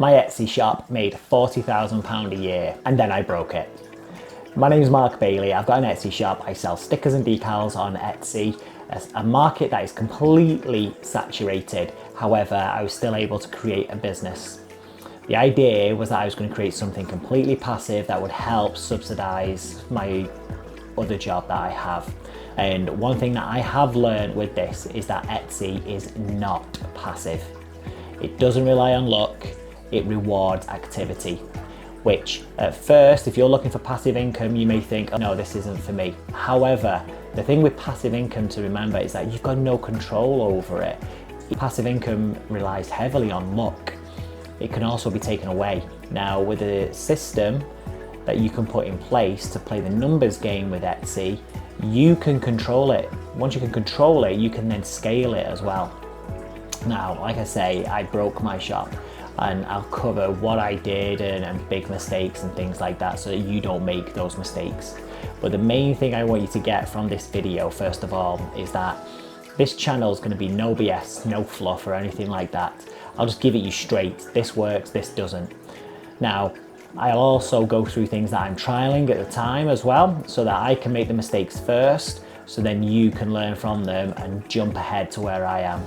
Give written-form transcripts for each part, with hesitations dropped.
My Etsy shop made £40,000 a year and then I broke it. My name is Mark Bailey. I've got an Etsy shop. I sell stickers and decals on Etsy, a market that is completely saturated. However, I was still able to create a business. The idea was that I was going to create something completely passive that would help subsidize my other job that I have. And one thing that I have learned with this is that Etsy is not passive. It doesn't rely on luck. It rewards activity, which at first, if you're looking for passive income, you may think, oh no, this isn't for me. However, the thing with passive income to remember is that you've got no control over it. Passive income relies heavily on luck. It can also be taken away. Now, with a system that you can put in place to play the numbers game with Etsy, you can control it. Once you can control it, you can then scale it as well. Now, like I say, I broke my shop, and I'll cover what I did and big mistakes and things like that so that you don't make those mistakes. But the main thing I want you to get from this video, first of all, is that this channel is going to be no BS, no fluff or anything like that. I'll just give it you straight. This works, this doesn't. Now, I'll also go through things that I'm trialing at the time as well, so that I can make the mistakes first, so then you can learn from them and jump ahead to where I am.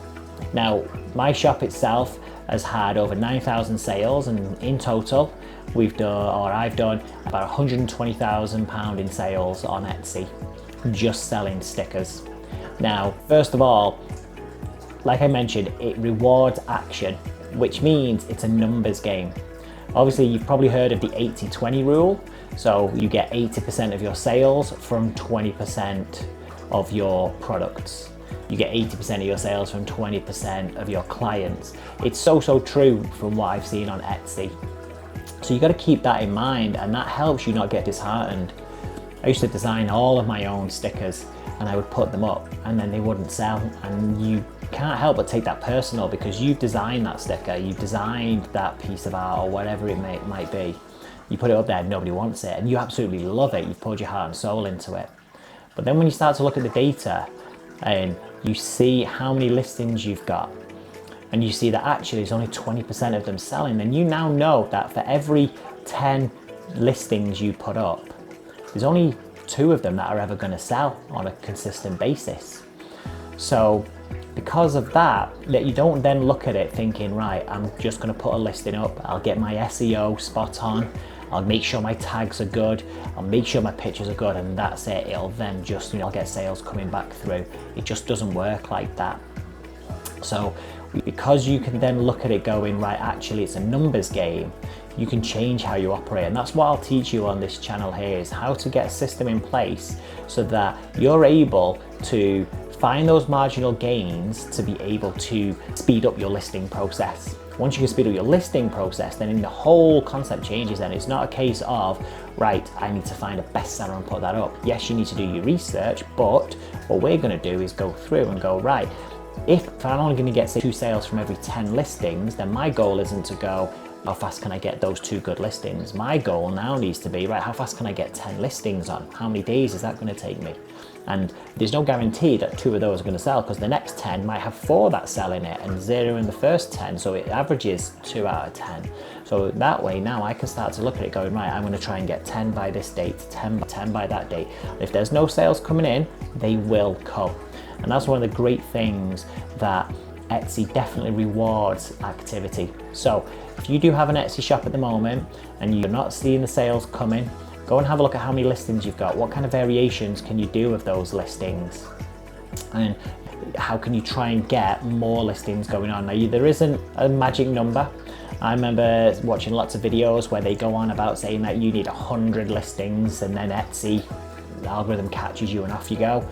Now, my shop itself has had over 9,000 sales, and in total, I've done about £120,000 in sales on Etsy, just selling stickers. Now, first of all, like I mentioned, it rewards action, which means it's a numbers game. Obviously, you've probably heard of the 80-20 rule. So you get 80% of your sales from 20% of your products. You get 80% of your sales from 20% of your clients. It's so true from what I've seen on Etsy. So you got to keep that in mind, and that helps you not get disheartened. I used to design all of my own stickers and I would put them up and then they wouldn't sell, and you can't help but take that personal because you've designed that sticker, you've designed that piece of art or whatever it might be. You put it up there and nobody wants it, and you absolutely love it. You've poured your heart and soul into it. But then when you start to look at the data and you see how many listings you've got, and you see that actually there's only 20% of them selling, then you now know that for every 10 listings you put up, there's only 2 of them that are ever going to sell on a consistent basis. So because of that, you don't then look at it thinking, right, I'm just going to put a listing up, I'll get my SEO spot on, I'll make sure my tags are good, I'll make sure my pictures are good, and that's it. It'll then just, I'll get sales coming back through. It just doesn't work like that. So because you can then look at it going, right, actually it's a numbers game, you can change how you operate. And that's what I'll teach you on this channel here, is how to get a system in place so that you're able to find those marginal gains to be able to speed up your listing process. Once you can speed up your listing process, then the whole concept changes. Then it's not a case of, right, I need to find a bestseller and put that up. Yes, you need to do your research, but what we're going to do is go through and go, right, if I'm only going to get, say, 2 sales from every 10 listings, then my goal isn't to go, how fast can I get those 2 good listings? My goal now needs to be, right, how fast can I get 10 listings on? How many days is that going to take me? And there's no guarantee that 2 of those are going to sell, because the next 10 might have 4 that sell in it and 0 in the first 10. So it averages 2 out of 10. So that way now I can start to look at it going, right, I'm going to try and get 10 by this date, 10 by that date. If there's no sales coming in, they will come. And that's one of the great things that Etsy definitely rewards activity. So if you do have an Etsy shop at the moment and you're not seeing the sales coming, go and have a look at how many listings you've got. What kind of variations can you do with those listings? And how can you try and get more listings going on? Now, there isn't a magic number. I remember watching lots of videos where they go on about saying that you need 100 listings and then Etsy, the algorithm catches you and off you go.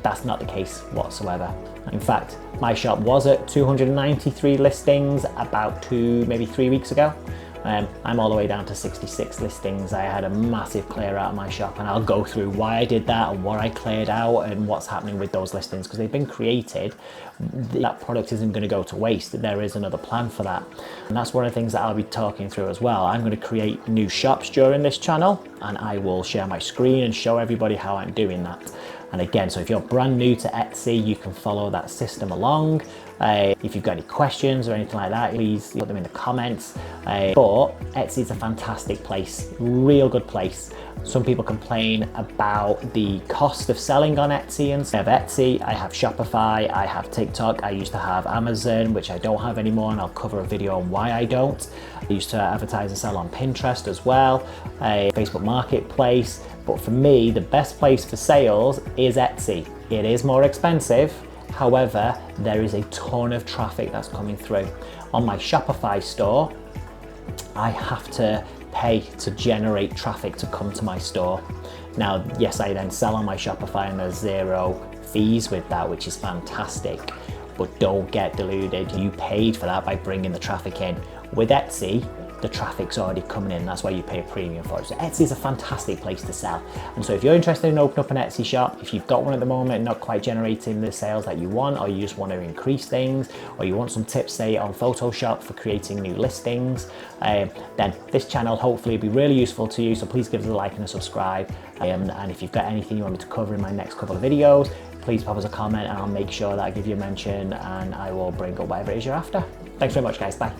That's not the case whatsoever. In fact, my shop was at 293 listings about maybe 3 weeks ago. I'm all the way down to 66 listings. I had a massive clear out of my shop, and I'll go through why I did that and what I cleared out and what's happening with those listings, because they've been created. That product isn't going to go to waste. There is another plan for that. And that's one of the things that I'll be talking through as well. I'm going to create new shops during this channel, and I will share my screen and show everybody how I'm doing that. And again, so if you're brand new to Etsy, you can follow that system along. If you've got any questions or anything like that, please put them in the comments. But Etsy is a fantastic place, real good place. Some people complain about the cost of selling on Etsy, and I have Etsy, I have Shopify, I have TikTok, I used to have Amazon, which I don't have anymore, and I'll cover a video on why I don't. I used to advertise and sell on Pinterest as well, Facebook Marketplace, but for me, the best place for sales is Etsy. It is more expensive, however, there is a ton of traffic that's coming through. On my Shopify store, I have to pay to generate traffic to come to my store. Now, yes, I then sell on my Shopify and there's 0 fees with that, which is fantastic, but don't get deluded. You paid for that by bringing the traffic in. With Etsy, the traffic's already coming in. That's why you pay a premium for it. So Etsy is a fantastic place to sell. And so if you're interested in opening up an Etsy shop, if you've got one at the moment, not quite generating the sales that you want, or you just want to increase things, or you want some tips, say, on Photoshop for creating new listings, then this channel hopefully will be really useful to you. So please give us a like and a subscribe. And if you've got anything you want me to cover in my next couple of videos, please pop us a comment and I'll make sure that I give you a mention and I will bring up whatever it is you're after. Thanks very much, guys. Bye.